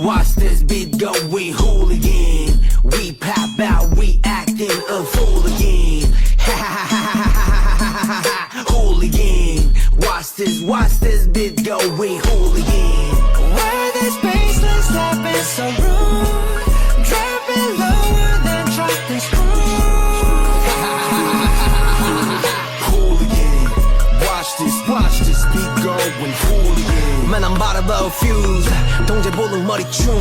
Watch this beat go, we hooligan. We pop out, we acting a fool again. Ha ha ha ha ha ha ha, hooligan. Watch this beat go, we hooligan. Where this baseline slapping so rude, drop it lower than drop this groove. Hooligan. Watch this beat go, we hooligan. Man, I'm about to blow fuse. 동제볼록 머리춤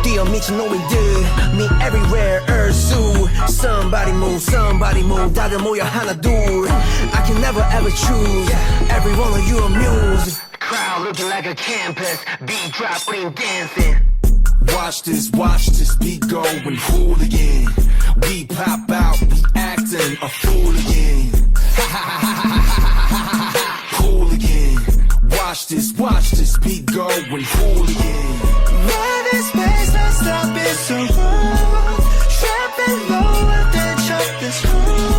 뛰어 미친 노인들 Me everywhere 얼쑤 Somebody move 다들 모여 하나 둘 I can never ever choose Every one of you amuse Crowd looking like a campus Beat drop, we dancing Watch this beat go and hooligan We pop out, we acting a fool again Hooligan Watch this beat go and hooligan Why this bass not stopping so rude, drop it lower than drop this groove.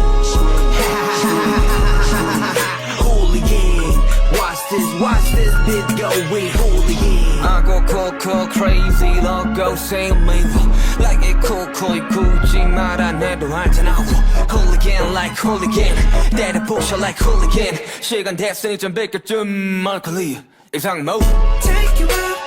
Hooligan Watch this beat go we hooligan I go cool crazy logo same me Like it cool 굳이 말 안 해도 알잖아 Hooligan like hooligan 때려 부셔 like hooligan 시간 됐으니 좀 비켜준 말걸리 이상 mode Take you out